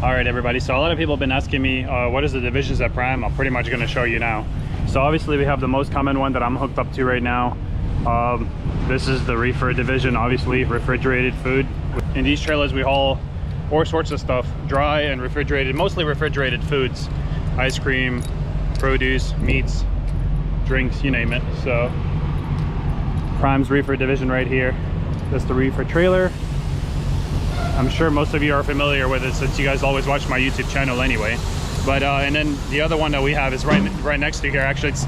All right, everybody, so a lot of people have been asking me what is the divisions at Prime. I'm pretty much going to show you now. So obviously we have the most common one that I'm hooked up to right now. This is the Reefer division, obviously refrigerated food. In these trailers we haul all sorts of stuff, dry and refrigerated, mostly refrigerated foods, ice cream, produce, meats, drinks, you name it. So Prime's Reefer division right here. That's the Reefer trailer. I'm sure most of you are familiar with it since you guys always watch my YouTube channel anyway. But and then the other one that we have is right next to here. Actually, it's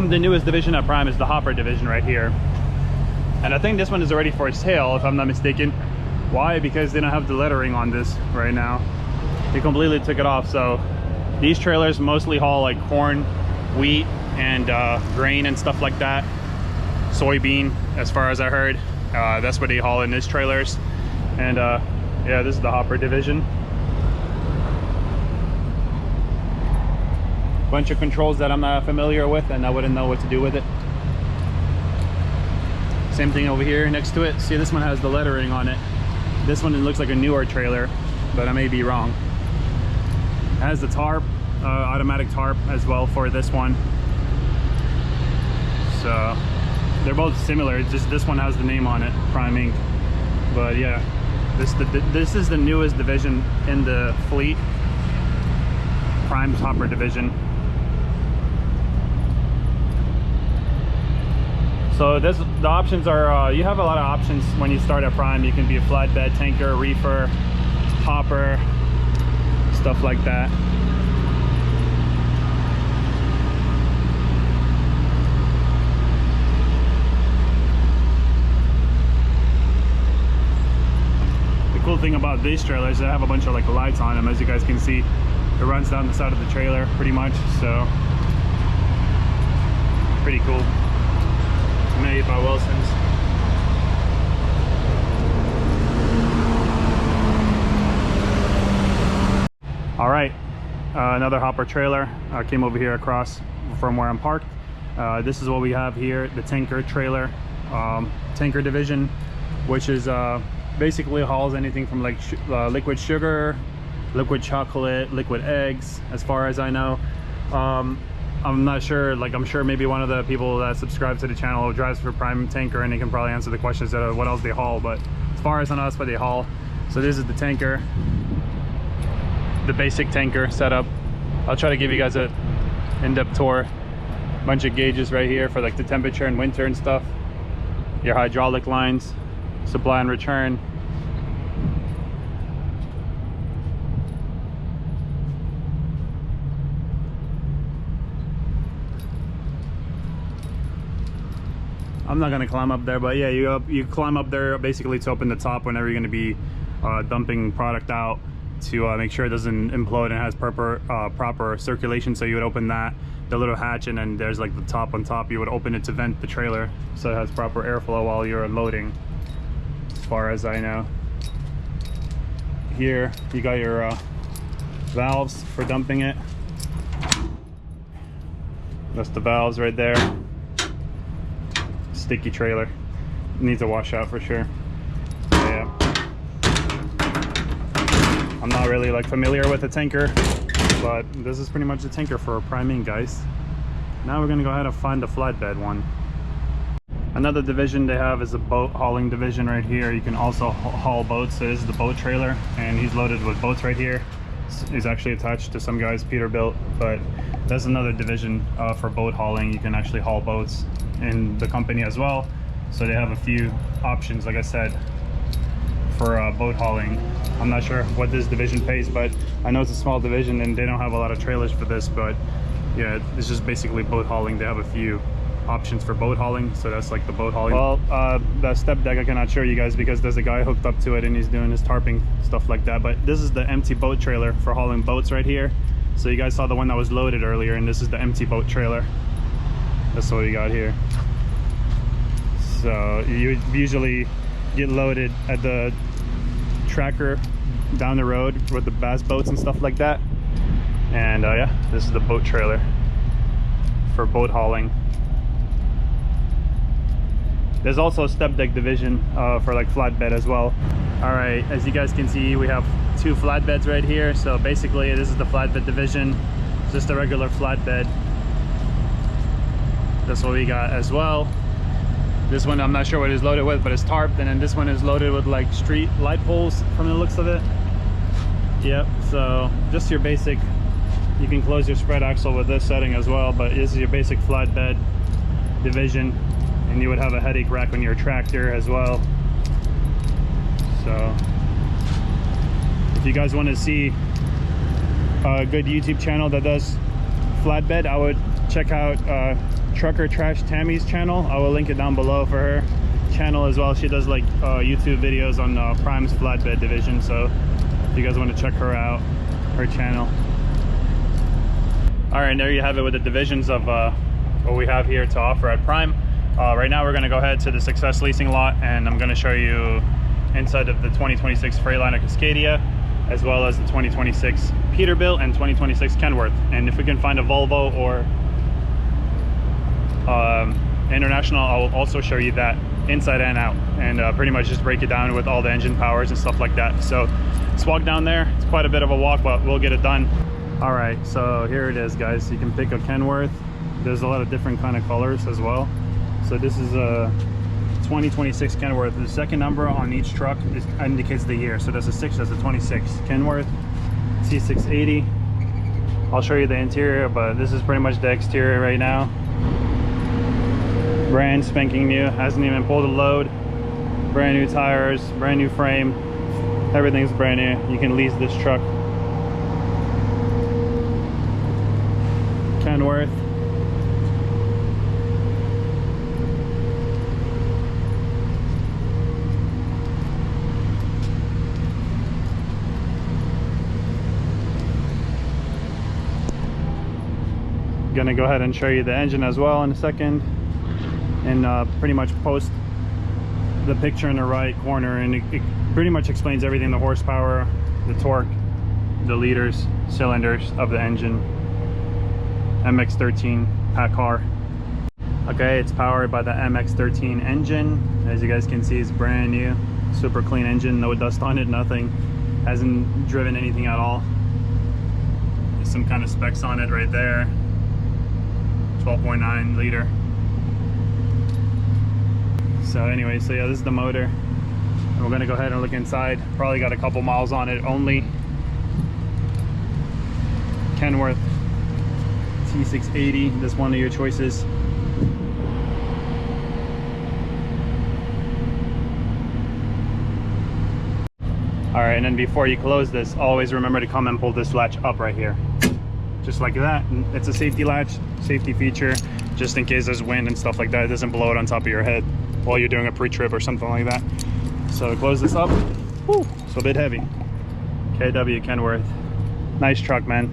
the newest division at Prime is the hopper division right here. And I think this one is already for sale, if I'm not mistaken. Why? Because they don't have the lettering on this right now. They completely took it off. So these trailers mostly haul like corn, wheat, and grain and stuff like that. Soybean, as far as I heard. That's what they haul in these trailers. And yeah, this is the hopper division. Bunch of controls that I'm not familiar with and I wouldn't know what to do with it. Same thing over here next to it. See, this one has the lettering on it. This one, it looks like a newer trailer, but I may be wrong. It has the tarp, automatic tarp as well for this one. So they're both similar, it's just this one has the name on it, Prime Inc. But yeah, this is the newest division in the fleet, Prime's hopper division. So the options are, you have a lot of options when you start at Prime. You can be a flatbed, tanker, reefer, hopper, stuff like that. The cool thing about these trailers, they have a bunch of like lights on them. As you guys can see, it runs down the side of the trailer pretty much, so pretty cool. Made by Wilson's. All right, another hopper trailer. I came over here across from where I'm parked. This is what we have here, the tanker trailer, tanker division, which is basically hauls anything from like liquid sugar, liquid chocolate, liquid eggs, as far as I know. I'm not sure, like I'm sure maybe one of the people that subscribe to the channel drives for Prime Tanker and they can probably answer the questions that what else they haul, but as far as I know, that's what they haul. So this is the tanker, the basic tanker setup. I'll try to give you guys a in-depth tour. Bunch of gauges right here for like the temperature in winter and stuff. Your hydraulic lines, supply and return. I'm not gonna climb up there, but yeah, you climb up there basically to open the top whenever you're gonna be dumping product out to make sure it doesn't implode and has proper circulation. So you would open that, the little hatch, and then there's like the top on top. You would open it to vent the trailer so it has proper airflow while you're unloading, as far as I know. Here you got your valves for dumping it. That's the valves right there. Sticky trailer, needs a washout for sure. Yeah, I'm not really like familiar with the tanker, but this is pretty much the tanker for Prime Inc, guys. Now we're gonna go ahead and find the flatbed one. Another division they have is a boat hauling division right here. You can also haul boats. So this is the boat trailer and he's loaded with boats right here. He's actually attached to some guy's Peterbilt, but that's another division for boat hauling. You can actually haul boats in the company as well. So they have a few options, like I said, for boat hauling. I'm not sure what this division pays, but I know it's a small division and they don't have a lot of trailers for this, but yeah, it's just basically boat hauling. They have a few options for boat hauling, so that's like the boat hauling. Well, the step deck I cannot show you guys because there's a guy hooked up to it and he's doing his tarping, stuff like that. But this is the empty boat trailer for hauling boats right here. So you guys saw the one that was loaded earlier, and this is the empty boat trailer. That's what we got here. So you usually get loaded at the tracker down the road with the bass boats and stuff like that. And yeah, this is the boat trailer for boat hauling. There's also a step deck division for like flatbed as well. All right, as you guys can see, we have two flatbeds right here. So basically this is the flatbed division. It's just a regular flatbed. That's what we got as well. This one I'm not sure what it's loaded with, but it's tarped, and then this one is loaded with like street light poles from the looks of it. Yep, so just your basic, you can close your spread axle with this setting as well, but this is your basic flatbed division, and you would have a headache rack on your tractor as well. So if you guys want to see a good YouTube channel that does flatbed, I would check out Trucker Trash Tammy's channel. I will link it down below for her channel as well. She does like YouTube videos on Prime's flatbed division, so if you guys want to check her out, her channel. All right, there you have it with the divisions of what we have here to offer at Prime. Right now we're going to go ahead to the Success Leasing lot, and I'm going to show you inside of the 2026 Freightliner Cascadia, as well as the 2026 Peterbilt and 2026 Kenworth. And if we can find a Volvo or International, I'll also show you that inside and out, and pretty much just break it down with all the engine powers and stuff like that. So let's walk down there. It's quite a bit of a walk, but we'll get it done. All right, so here it is, guys. You can pick a Kenworth. There's a lot of different kind of colors as well. So this is a 2026 Kenworth. The second number on each truck indicates the year. So that's a 6, that's a 26. Kenworth T680. I'll show you the interior, but this is pretty much the exterior right now. Brand spanking new, hasn't even pulled a load. Brand new tires, brand new frame. Everything's brand new. You can lease this truck. Kenworth. Gonna go ahead and show you the engine as well in a second, and pretty much post the picture in the right corner, and it pretty much explains everything: the horsepower, the torque, the liters, cylinders of the engine. MX-13 PACCAR. Okay, it's powered by the MX-13 engine. As you guys can see, it's brand new, super clean engine, no dust on it, nothing, hasn't driven anything at all. There's some kind of specs on it right there. 12.9 liter. So anyway, so yeah, this is the motor, and we're gonna go ahead and look inside. Probably got a couple miles on it only. Kenworth T680, this one of your choices. All right, and then before you close this, always remember to come and pull this latch up right here, just like that. And it's a safety latch, safety feature, just in case there's wind and stuff like that. It doesn't blow it on top of your head while you're doing a pre-trip or something like that. So to close this up, whew, it's a bit heavy. KW Kenworth, nice truck, man.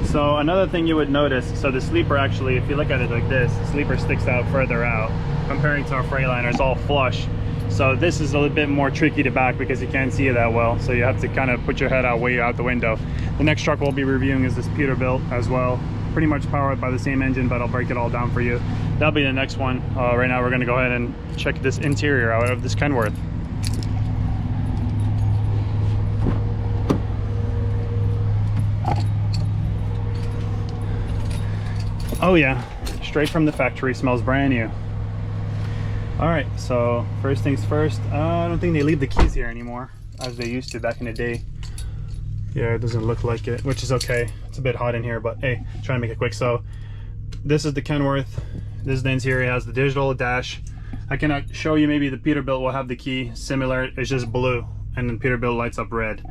So another thing you would notice, so the sleeper actually, if you look at it like this, the sleeper sticks out further out comparing to our Freightliner. It's all flush. So this is a little bit more tricky to back because you can't see it that well. So you have to kind of put your head out way out the window. The next truck we'll be reviewing is this Peterbilt as well. Pretty much powered by the same engine, but I'll break it all down for you. That'll be the next one. Right now we're gonna go ahead and check this interior out of this Kenworth. Oh yeah, straight from the factory, smells brand new. All right, so first things first, I don't think they leave the keys here anymore as they used to back in the day. Yeah, it doesn't look like it, which is okay. It's a bit hot in here, but hey, trying to make it quick. So this is the Kenworth. This is the interior. It has the digital dash. I cannot show you, maybe the Peterbilt will have the key similar. It's just blue, and then Peterbilt lights up red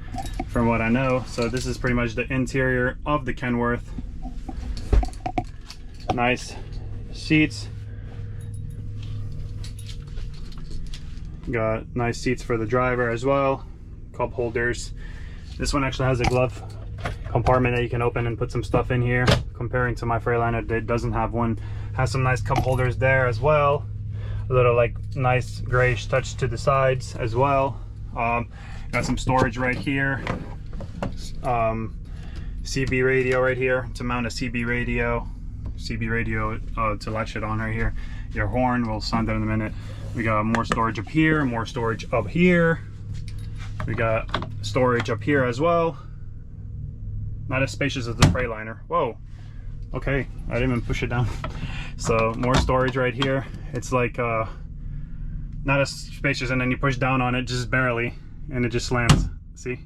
from what I know. So this is pretty much the interior of the Kenworth. Nice seats. Got nice seats for the driver as well. Cup holders. This one actually has a glove compartment that you can open and put some stuff in here, comparing to my Freightliner that doesn't have one. Has some nice cup holders there as well. A little like nice grayish touch to the sides as well. Got some storage right here. CB radio right here to mount a CB radio to latch it on right here. Your horn, we'll sound that in a minute. We got more storage up here, more storage up here. We got storage up here as well. Not as spacious as the Freightliner. Whoa. Okay, I didn't even push it down. So more storage right here. It's like not as spacious, and then you push down on it just barely and it just slams. See?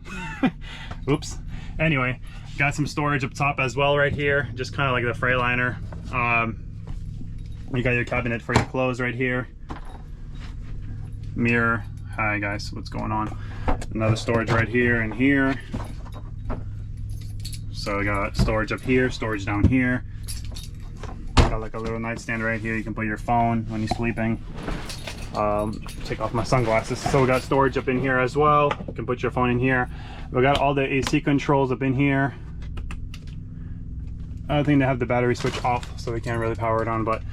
Oops. Anyway, got some storage up top as well right here, just kind of like the Freightliner. You got your cabinet for your clothes right here. Mirror. Hi guys, what's going on? Another storage right here and here. So we got storage up here, storage down here. Got like a little nightstand right here. You can put your phone when you're sleeping. Take off my sunglasses. So we got storage up in here as well. You can put your phone in here. We got all the AC controls up in here. I think they have the battery switch off, so we can't really power it on. But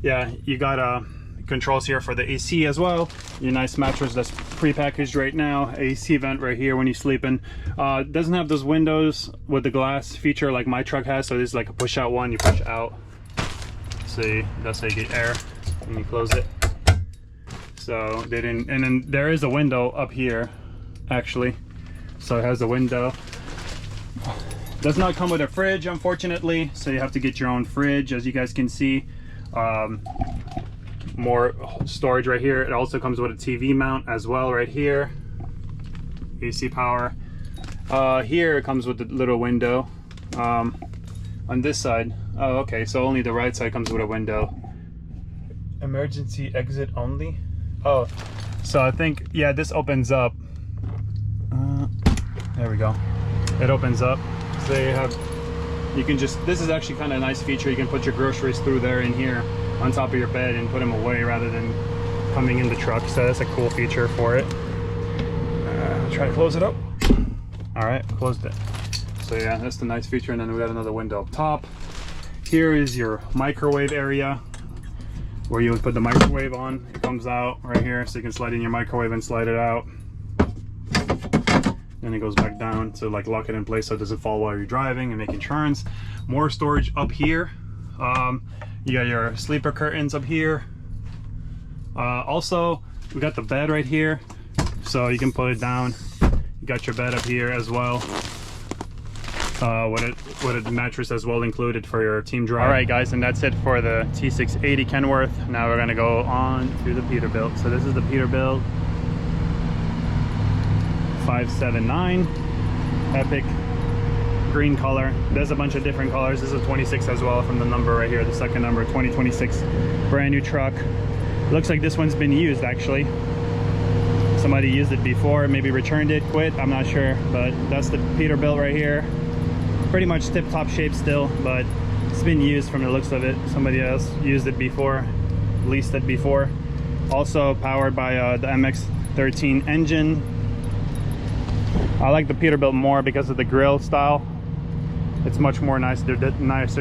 yeah, you got controls here for the AC as well. Your nice mattress that's pre-packaged right now. AC vent right here when you're sleeping. Doesn't have those windows with the glass feature like my truck has, so this is like a push out one. You push out, see, that's how you get air when you close it. So they didn't, and then there is a window up here actually, so it has a window. Does not come with a fridge, unfortunately, so you have to get your own fridge. As you guys can see, more storage right here. It also comes with a TV mount as well right here. AC power. Here it comes with the little window. On this side, oh okay, so only the right side comes with a window. Emergency exit only. Oh, so I think, yeah, this opens up. There we go. It opens up. So you can just, this is actually kind of a nice feature. You can put your groceries through there in here on top of your bed and put them away rather than coming in the truck. So that's a cool feature for it. Try to close it up. All right, closed it. So yeah, that's the nice feature. And then we got another window up top. Here is your microwave area, where you would put the microwave on. It comes out right here, so you can slide in your microwave and slide it out. Then it goes back down to like lock it in place so it doesn't fall while you're driving and making turns. More storage up here. You got your sleeper curtains up here. Also, we got the bed right here, so you can put it down. You got your bed up here as well. With a mattress as well included for your team drive. All right guys, and that's it for the T680 Kenworth. Now we're gonna go on to the Peterbilt. So this is the Peterbilt 579 Epic green color. There's a bunch of different colors. This is a 26 as well from the number right here, the second number, 2026, brand new truck. Looks like this one's been used actually. Somebody used it before, maybe returned it, quit, I'm not sure, but that's the Peterbilt right here. Pretty much tip-top shape still, but it's been used from the looks of it. Somebody else used it before, leased it before. Also powered by the MX-13 engine. I like the Peterbilt more because of the grille style. It's much more nicer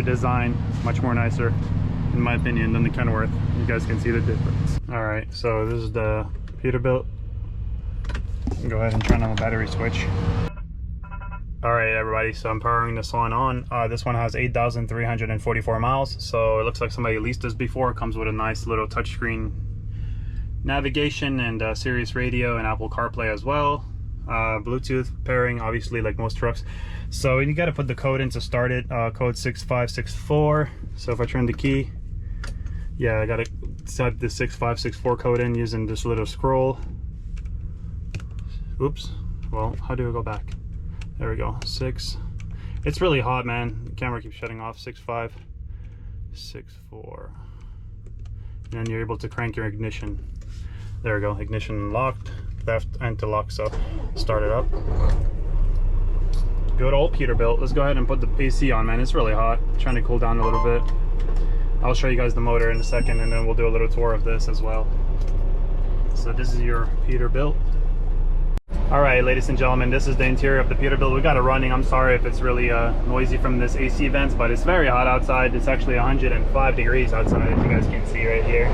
design, much more nicer in my opinion than the Kenworth. You guys can see the difference. All right, so this is the Peterbilt. Go ahead and turn on the battery switch. All right everybody, so I'm powering this one on. This one has 8,344 miles, so it looks like somebody leased this before. It comes with a nice little touchscreen navigation and Sirius radio and Apple CarPlay as well. Bluetooth pairing, obviously, like most trucks. So you got to put the code in to start it, code 6564. So if I turn the key, yeah, I got to type the 6564 code in using this little scroll. Oops, well, how do I go back? There we go, 6. It's really hot, man. The camera keeps shutting off. 6564. And then you're able to crank your ignition. There we go, ignition locked, left and to lock, so start it up. Good old Peterbilt. Let's go ahead and put the AC on, man. It's really hot. Trying to cool down a little bit. I'll show you guys the motor in a second, and then we'll do a little tour of this as well. So this is your Peterbilt. All right, ladies and gentlemen, this is the interior of the Peterbilt. We got it running. I'm sorry if it's really noisy from this AC vents, but it's very hot outside. It's actually 105 degrees outside, as you guys can see right here.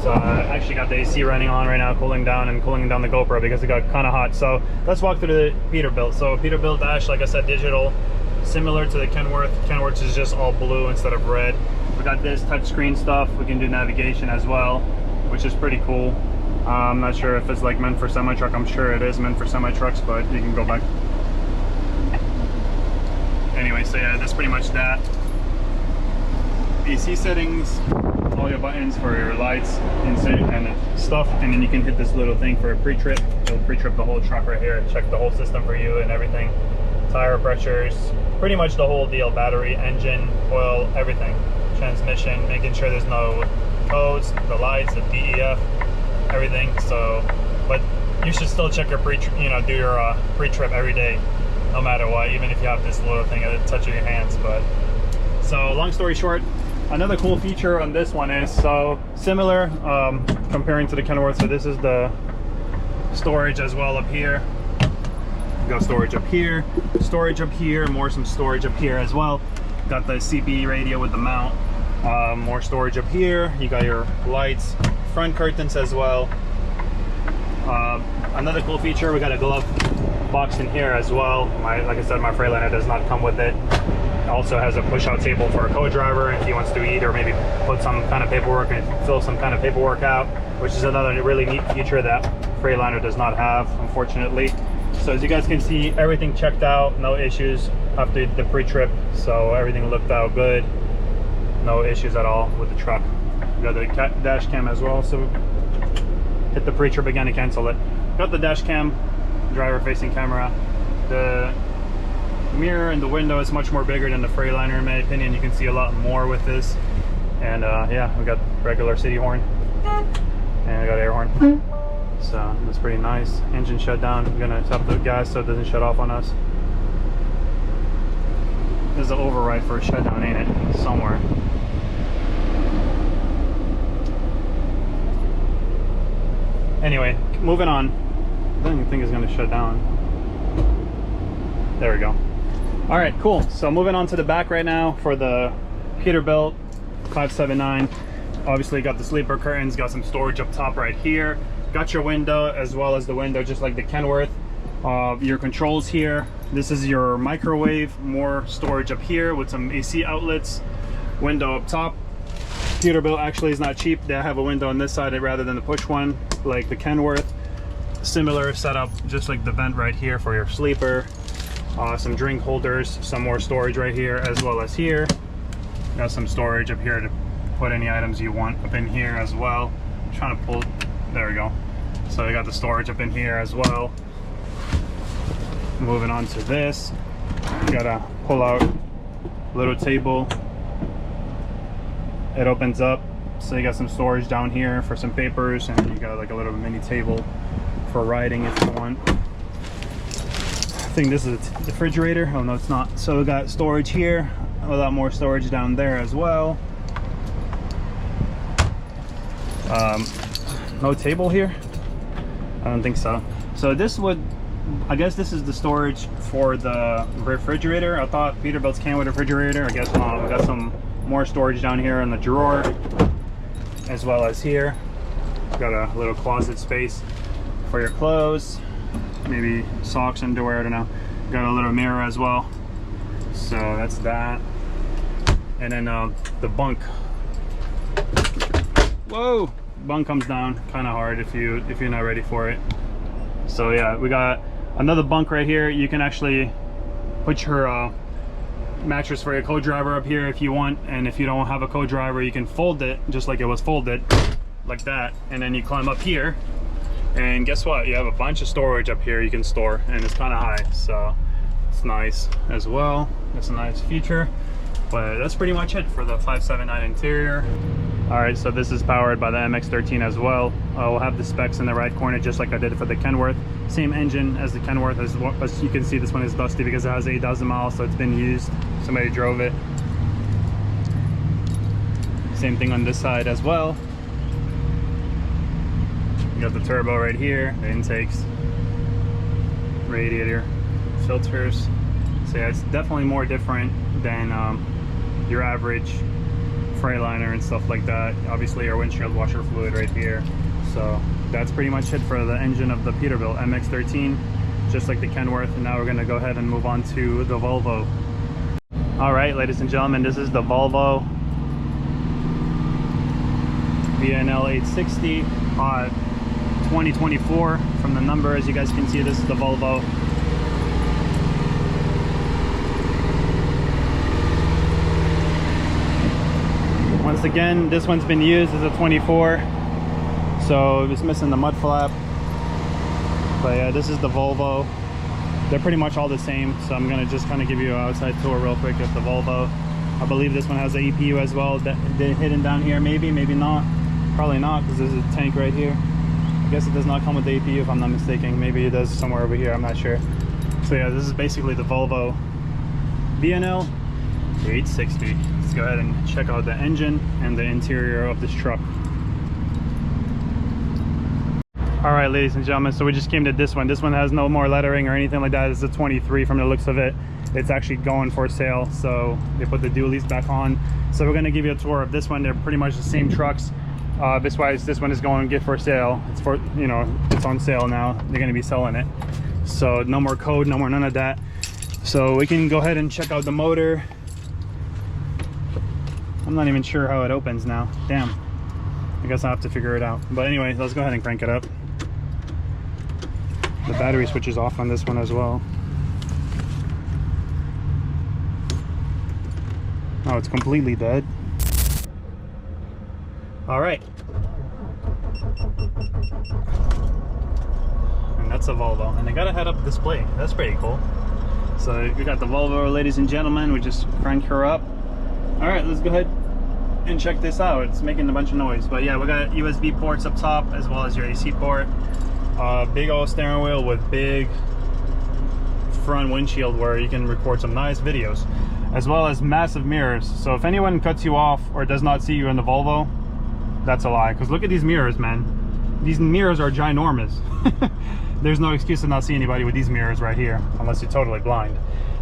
So I actually got the AC running on right now, cooling down the GoPro because it got kind of hot. So let's walk through the Peterbilt. So Peterbilt dash, like I said, digital, similar to the Kenworth. Kenworth is just all blue instead of red. We got this touchscreen stuff. We can do navigation as well. which is pretty cool. I'm not sure if it's like meant for semi-truck. I'm sure it is meant for semi-trucks, but you can go back. Anyway, so yeah, that's pretty much that. AC settings, all your buttons for your lights and stuff, and then you can hit this little thing for a pre-trip. It'll pre-trip the whole truck right here, check the whole system for you and everything. Tire pressures, pretty much the whole deal. Battery, engine, oil, everything. Transmission, making sure there's no codes, the lights, the DEF, everything. So, but you should still check your do your pre-trip every day, no matter what, even if you have this little thing at the touch of your hands. But so long story short, another cool feature on this one is so similar comparing to the Kenworth. So this is the storage as well up here. You got storage up here, some storage up here as well. Got the CB radio with the mount, more storage up here. You got your lights, front curtains as well. Another cool feature, we got a glove box in here as well. Like I said, my Freightliner does not come with it. Also has a push-out table for a co-driver if he wants to eat or maybe put some kind of paperwork and fill some kind of paperwork out, which is another really neat feature that Freightliner does not have, unfortunately. So as you guys can see, everything checked out, no issues after the pre-trip. So everything looked out good, no issues at all with the truck. We got the dash cam as well, so hit the pre-trip again to cancel it. Got the dash cam, driver facing camera. The mirror in the window is much more bigger than the Freightliner in my opinion. You can see a lot more with this. And yeah, we got regular city horn and we got air horn. So that's pretty nice. Engine shut down. I'm gonna tap the gas so it doesn't shut off on us. There's an override for a shutdown, ain't it? Somewhere. Anyway, moving on. I don't even think it's gonna shut down. There we go. All right, cool. So moving on to the back right now for the Peterbilt 579. Obviously got the sleeper curtains, got some storage up top right here. Got your window as well as the window, just like the Kenworth. Your controls here. This is your microwave, more storage up here with some AC outlets. Window up top. Peterbilt actually is not cheap. They have a window on this side rather than the push one like the Kenworth. Similar setup, just like the vent right here for your sleeper. Some drink holders, some more storage right here as well as here. Got some storage up here to put any items you want up in here as well. I'm trying to pull, there we go. So we got the storage up in here as well. Moving on to this, you gotta pull out little table. It opens up, so you got some storage down here for some papers, and you got like a little mini table for writing if you want. I think this is a refrigerator. Oh no, it's not. So we got storage here, a lot more storage down there as well. No table here? I don't think so. So this would, I guess this is the storage for the refrigerator. I thought Peterbilt's came with a refrigerator. I guess we got some more storage down here in the drawer as well as here. Got a little closet space for your clothes, maybe socks, underwear, I don't know. Got a little mirror as well. So that's that. And then the bunk. Whoa! Bunk comes down kind of hard if you're not ready for it. So yeah, we got another bunk right here. You can actually put your mattress for your co-driver up here if you want, and if you don't have a co-driver, you can fold it just like it was folded, like that, and then you climb up here, and guess what? You have a bunch of storage up here you can store, and it's kind of high, so it's nice as well. It's a nice feature. But that's pretty much it for the 579 interior. All right, so this is powered by the MX-13 as well. We'll have the specs in the right corner just like I did for the Kenworth. Same engine as the Kenworth. As you can see, this one is dusty because it has 8,000 miles, so it's been used. Somebody drove it. Same thing on this side as well. You got the turbo right here, the intakes, radiator, filters. So yeah, it's definitely more different than your average Freightliner and stuff like that. Obviously your windshield washer fluid right here. So that's pretty much it for the engine of the Peterbilt MX-13, just like the Kenworth. And now we're going to go ahead and move on to the Volvo. All right, ladies and gentlemen, this is the Volvo VNL 860, 2024 from the number. As you guys can see, this is the Volvo. Once again, this one's been used as a 24, so it's missing the mud flap. But yeah, this is the Volvo. They're pretty much all the same, so I'm gonna just kind of give you an outside tour real quick of the Volvo. I believe this one has a EPU as well, that hidden down here. Maybe not. Probably not, because there's a tank right here. I guess it does not come with the EPU if I'm not mistaken. Maybe it does somewhere over here, I'm not sure. So yeah, this is basically the Volvo VNL 860. Let's go ahead and check out the engine and the interior of this truck. All right, ladies and gentlemen, so we just came to this one. This one has no more lettering or anything like that. It's a 23 from the looks of it. It's actually going for sale, so they put the dualies back on. So we're going to give you a tour of this one. They're pretty much the same trucks. This one is going to get for sale. It's for, you know, it's on sale now. They're going to be selling it. So no more code, no more none of that. So we can go ahead and check out the motor. I'm not even sure how it opens now. Damn. I guess I'll have to figure it out. But anyway, let's go ahead and crank it up. The battery switch is off on this one as well. Oh, it's completely dead. All right. And that's a Volvo. And they got a head-up display. That's pretty cool. So we got the Volvo, ladies and gentlemen. We just cranked her up. All right, let's go ahead and check this out. It's making a bunch of noise. But yeah, we got USB ports up top as well as your AC port. Big old steering wheel with big front windshield where you can record some nice videos, as well as massive mirrors. So if anyone cuts you off or does not see you in the Volvo, that's a lie, because look at these mirrors, man. These mirrors are ginormous. There's no excuse to not see anybody with these mirrors right here unless you're totally blind.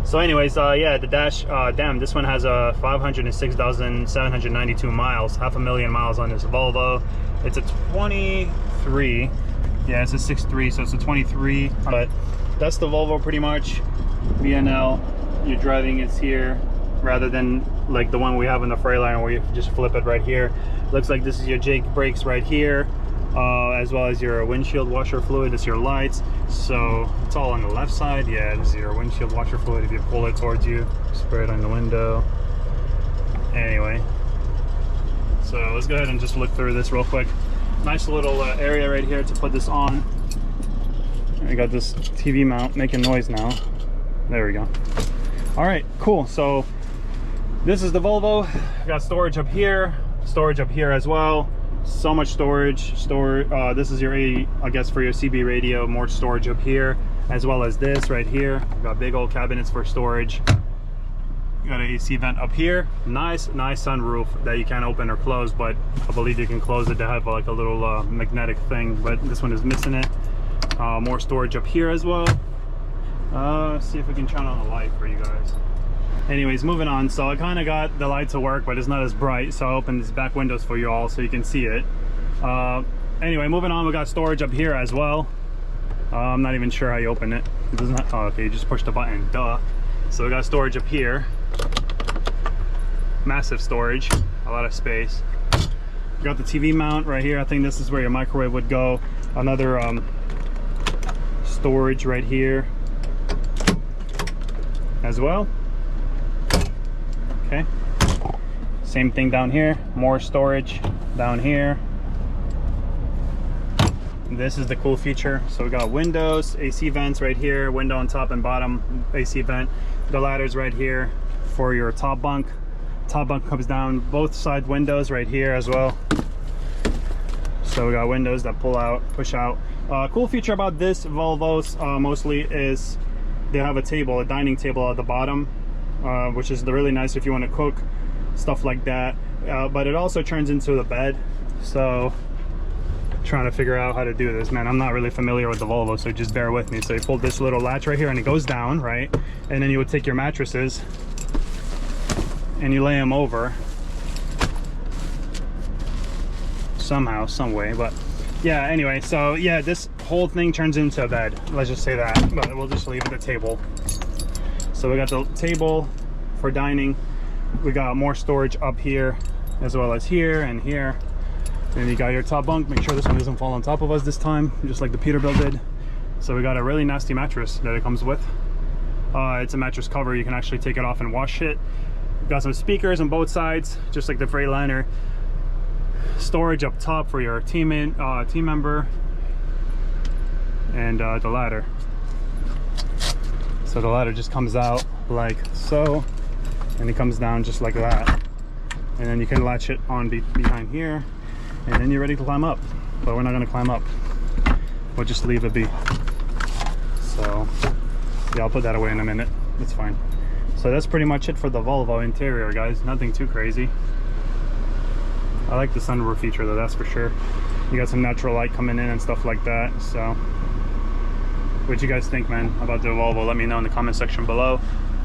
So anyways, yeah, the dash, damn, this one has 506,792 miles, 500,000 miles on this Volvo. It's a 23. Yeah, it's a 6.3, so it's a 23. But that's the Volvo pretty much. VNL, you're driving it's here, rather than like the one we have in the Freightliner where you just flip it right here. Looks like this is your Jake brakes right here, as well as your windshield washer fluid. This is your lights. So it's all on the left side. Yeah, this is your windshield washer fluid. If you pull it towards you, spray it on the window. Anyway, so let's go ahead and just look through this real quick. Nice little area right here to put this on. I got this TV mount making noise now. There we go. All right, cool. So this is the Volvo. Got storage up here as well. So much storage. This is your I guess for your CB radio. More storage up here, as well as this right here. Got big old cabinets for storage. Got an AC vent up here. Nice sunroof that you can't open or close, but I believe you can close it to have like a little magnetic thing, but this one is missing it. More storage up here as well. See if we can turn on the light for you guys. Anyways, moving on. So I kind of got the light to work, but it's not as bright, so I opened these back windows for you all so you can see it. Anyway, moving on, we got storage up here as well. I'm not even sure how you open it. It doesn't have, oh, okay, you just push the button, duh. So we got storage up here. Massive storage, a lot of space. We got the TV mount right here. I think this is where your microwave would go. Another storage right here as well. Okay, same thing down here. More storage down here. This is the cool feature. So we got windows, AC vents right here, window on top and bottom, AC vent. The ladders right here for your top bunk. Top bunk comes down both side windows right here as well. So we got windows that pull out, push out. Cool feature about this Volvos mostly is they have a table, a dining table at the bottom, which is really nice if you want to cook, stuff like that. But it also turns into the bed. So trying to figure out how to do this, man. I'm not really familiar with the Volvo, so just bear with me. So you pull this little latch right here and it goes down, right? And then you would take your mattresses and you lay them over somehow, some way. But yeah, anyway, so yeah, this whole thing turns into a bed, let's just say that, but we'll just leave it the table. So we got the table for dining. We got more storage up here as well as here and here. And you got your top bunk. Make sure this one doesn't fall on top of us this time, just like the Peterbilt did. So we got a really nasty mattress that it comes with. It's a mattress cover. You can actually take it off and wash it. Got some speakers on both sides, just like the Freightliner. Storage up top for your team member, and the ladder. So the ladder just comes out like so, and it comes down just like that. And then you can latch it on behind here, and then you're ready to climb up. But we're not going to climb up. We'll just leave it be. So yeah, I'll put that away in a minute. It's fine. So that's pretty much it for the Volvo interior, guys. Nothing too crazy. I like the sunroof feature though, that's for sure. You got some natural light coming in and stuff like that. So what you guys think, man, about the Volvo? Let me know in the comment section below.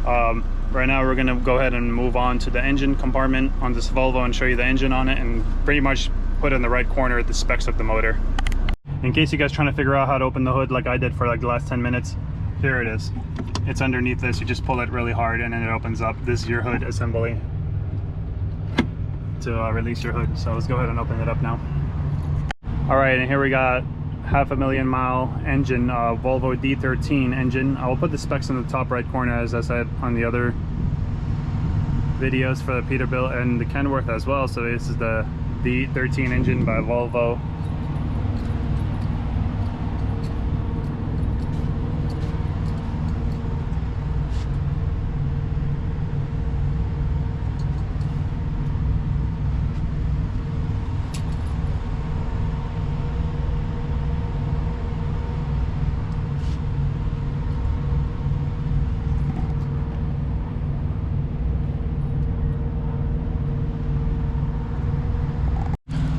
Right now we're gonna go ahead and move on to the engine compartment on this Volvo and show you the engine on it, and pretty much put in the right corner the specs of the motor. In case you guys trying to figure out how to open the hood like I did for like the last 10 minutes, here it is. It's underneath this. You just pull it really hard and then it opens up. This is your hood assembly to release your hood. So let's go ahead and open it up now. All right, and here we got 500,000 mile engine, Volvo D13 engine. I will put the specs in the top right corner, as I said on the other videos, for the Peterbilt and the Kenworth as well. So this is the D13 engine by Volvo.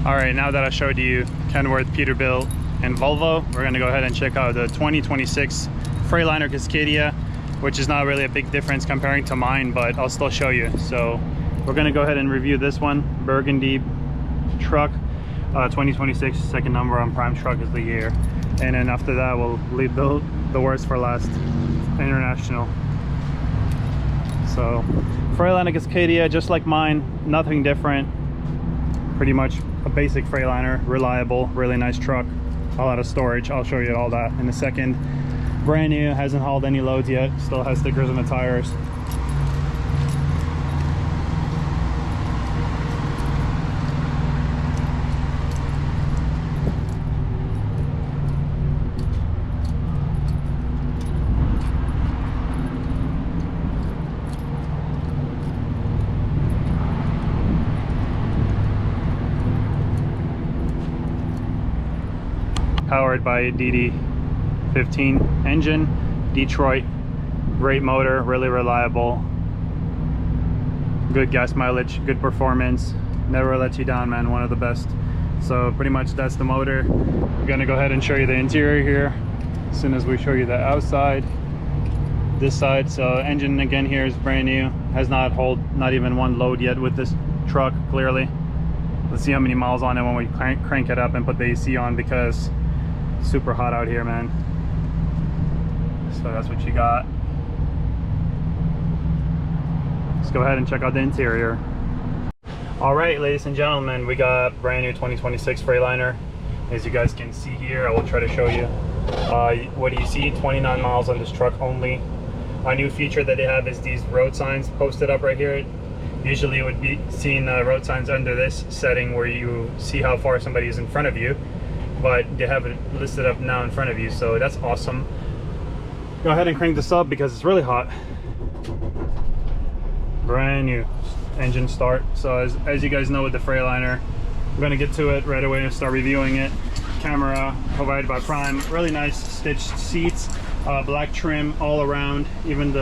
All right, now that I showed you Kenworth, Peterbilt, and Volvo, we're gonna go ahead and check out the 2026 Freightliner Cascadia, which is not really a big difference comparing to mine, but I'll still show you. So we're gonna go ahead and review this one. Burgundy truck, 2026, second number on Prime Truck is the year. And then after that, we'll leave the worst for last, international. So Freightliner Cascadia, just like mine, nothing different. Pretty much a basic Freightliner, reliable, really nice truck, a lot of storage. I'll show you all that in a second. Brand new, hasn't hauled any loads yet, still has stickers on the tires. Powered by a DD15 engine, Detroit, great motor, really reliable, good gas mileage, good performance, never lets you down, man, one of the best. So pretty much that's the motor. We're gonna go ahead and show you the interior here as soon as we show you the outside. This side, so engine again here is brand new, has not hauled not even one load yet with this truck, clearly. Let's see how many miles on it when we crank it up and put the AC on, because super hot out here, man. So that's what you got. Let's go ahead and check out the interior. All right, ladies and gentlemen, we got brand new 2026 Freightliner. As you guys can see here, I will try to show you. What do you see? 29 miles on this truck only. A new feature that they have is these road signs posted up right here. Usually you would be seeing road signs under this setting where you see how far somebody is in front of you, but they have it listed up now in front of you, so that's awesome. Go ahead and crank this up because it's really hot. Brand new engine start. So as you guys know with the Freightliner, we're going to get to it right away and start reviewing it. Camera provided by Prime, really nice stitched seats, black trim all around, even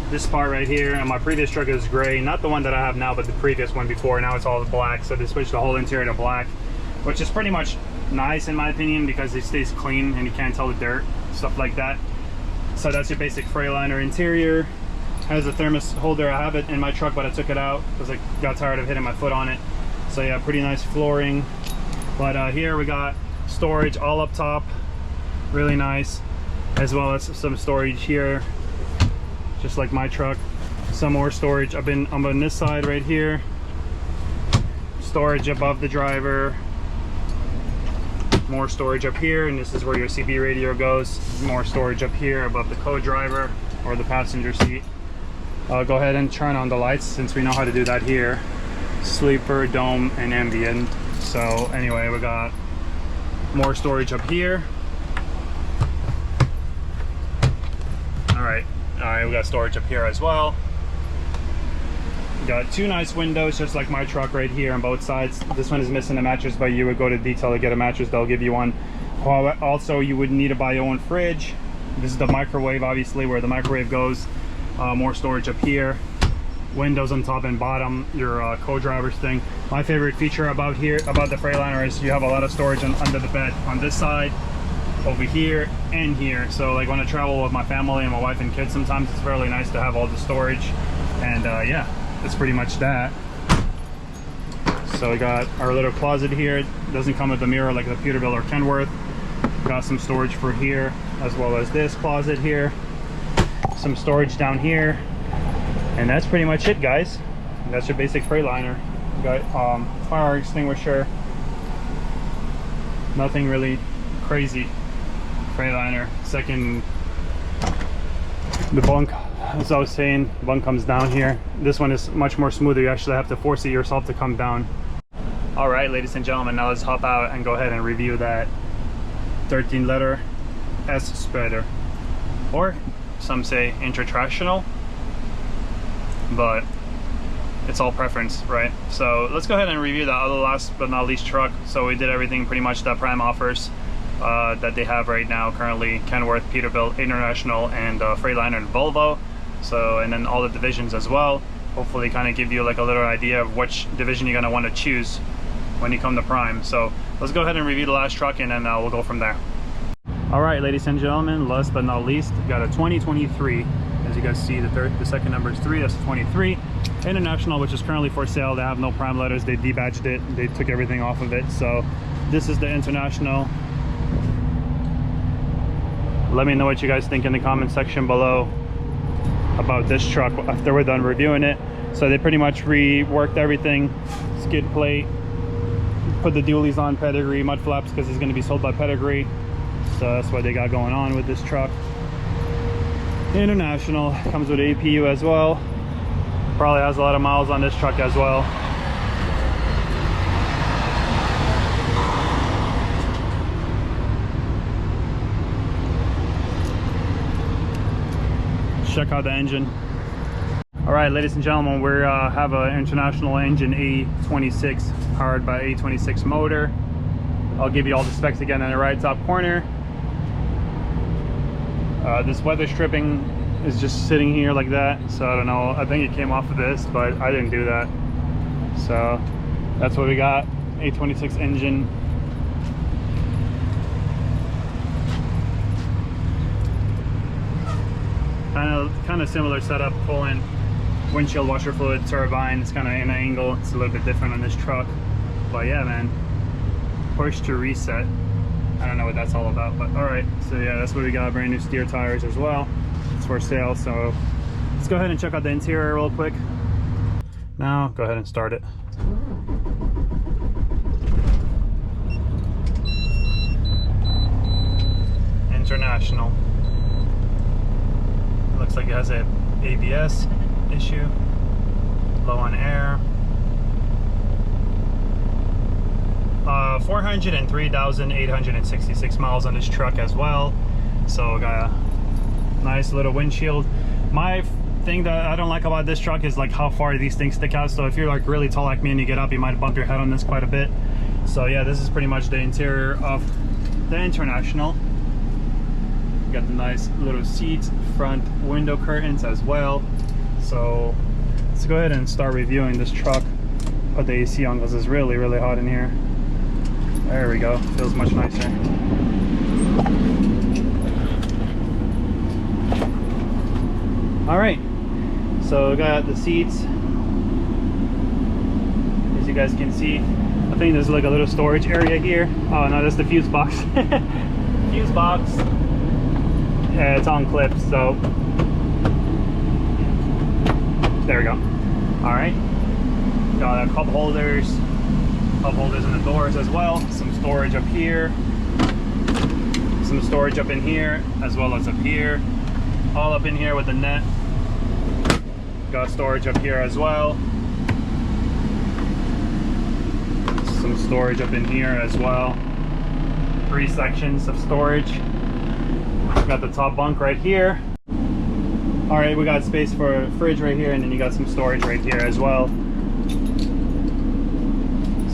this part right here. And my previous truck is gray, not the one that I have now, but the previous one before. Now it's all black, so they switched the whole interior to black, which is pretty much nice in my opinion because it stays clean and you can't tell the dirt, stuff like that. So that's your basic Freightliner interior. Has a thermos holder. I have it in my truck, but I took it out because I got tired of hitting my foot on it. So yeah, pretty nice flooring. But here we got storage all up top, really nice, as well as some storage here, just like my truck. Some more storage I'm on this side right here. Storage above the driver, more storage up here, and this is where your CB radio goes. More storage up here above the co-driver or the passenger seat. I'll go ahead and turn on the lights since we know how to do that here. Sleeper, dome, and ambient. So anyway, we got more storage up here. All right, we got storage up here as well. Got two nice windows, just like my truck right here on both sides. This one is missing a mattress, but you would go to detail to get a mattress, they'll give you one. Also, you would need to buy your own fridge. This is the microwave, obviously, where the microwave goes. More storage up here. Windows on top and bottom, your co-driver's thing. My favorite feature about the Freightliner is you have a lot of storage under the bed on this side, over here, and here. So like when I travel with my family and my wife and kids, sometimes it's really nice to have all the storage. And yeah, that's pretty much that. So we got our little closet here. It doesn't come with a mirror like the Peterbilt or Kenworth. Got some storage for here, as well as this closet here. Some storage down here. And that's pretty much it, guys. That's your basic Freightliner. Got fire extinguisher. Nothing really crazy. Freightliner. Second, the bunk, as I was saying, the bunk comes down here. This one is much more smoother. You actually have to force it yourself to come down. All right, ladies and gentlemen, now let's hop out and go ahead and review that 13-letter S spreader, or some say intratractional, but it's all preference, right? So let's go ahead and review the other last but not least truck. So we did everything pretty much that Prime offers that they have right now currently: Kenworth, Peterbilt, International, and Freightliner and Volvo. So, and then all the divisions as well. Hopefully kind of give you like a little idea of which division you're going to want to choose when you come to Prime. So let's go ahead and review the last truck, and then we'll go from there. All right, ladies and gentlemen, last but not least, got a 2023. As you guys see, the second number is 3, that's 23. International, which is currently for sale. They have no Prime letters, they debadged it, they took everything off of it. So this is the International. Let me know what you guys think in the comment section below about this truck after we're done reviewing it. So they pretty much reworked everything. Skid plate, put the dualies on pedigree, mud flaps, because it's going to be sold by pedigree. So that's what they got going on with this truck. International comes with APU as well. Probably has a lot of miles on this truck as well. Check out the engine. All right, ladies and gentlemen, we have an International engine, A26, powered by A26 motor. I'll give you all the specs again in the right top corner. This weather stripping is just sitting here like that, so I don't know, I think it came off of this, but I didn't do that. So that's what we got. A26 engine. Kind of similar setup, pulling windshield washer fluid, turbine. It's kind of in an angle, it's a little bit different on this truck, but yeah, man, push to reset. I don't know what that's all about, but all right. So yeah, that's what we got. Brand new steer tires as well. It's for sale. So let's go ahead and check out the interior real quick. Now go ahead and start it. International. Looks like it has a ABS issue. Low on air. 403,866 miles on this truck as well. So got a nice little windshield. My thing that I don't like about this truck is like how far these things stick out. So if you're like really tall like me and you get up, you might bump your head on this quite a bit. So yeah, this is pretty much the interior of the International. Got the nice little seats, front window curtains as well. So let's go ahead and start reviewing this truck. Put the AC on because it's really, really hot in here. There we go, feels much nicer. All right, so we got the seats. As you guys can see, I think there's like a little storage area here. Oh no, that's the fuse box. Fuse box. Yeah, it's on clips, so there we go. All right, got a cup holders in the doors as well. Some storage up here. some storage up in here as well as up here, all up in here with the net. Got storage up here as well, some storage up in here as well. 3 sections of storage. Got the top bunk right here. All right, we got space for a fridge right here, and then you got some storage right here as well.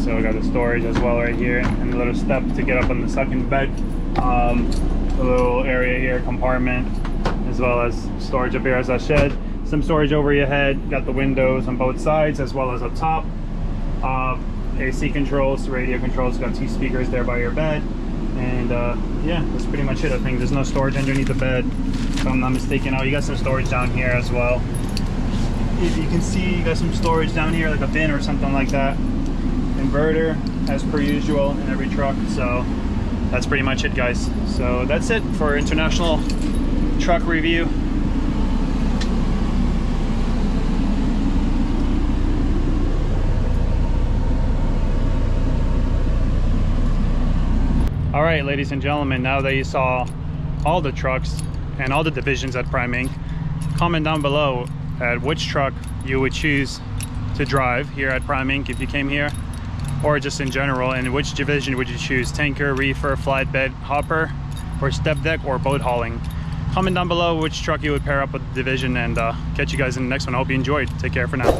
So we got the storage as well right here, and a little step to get up on the second bed. A little area here, compartment, as well as storage up here as a shed. Some storage over your head. Got the windows on both sides as well as up top. AC controls, radio controls. Got 2 speakers there by your bed. And yeah, that's pretty much it. I think there's no storage underneath the bed, if I'm not mistaken. Oh, you got some storage down here as well. If you can see, you got some storage down here, like a bin or something like that. Inverter, as per usual in every truck. So that's pretty much it, guys. So that's it for international truck review. All right, ladies and gentlemen, now that you saw all the trucks and all the divisions at Prime Inc., comment down below at which truck you would choose to drive here at Prime Inc. if you came here, or just in general, and which division would you choose: tanker, reefer, flatbed, hopper, or step deck, or boat hauling. Comment down below which truck you would pair up with the division, and catch you guys in the next one. I hope you enjoyed. Take care for now.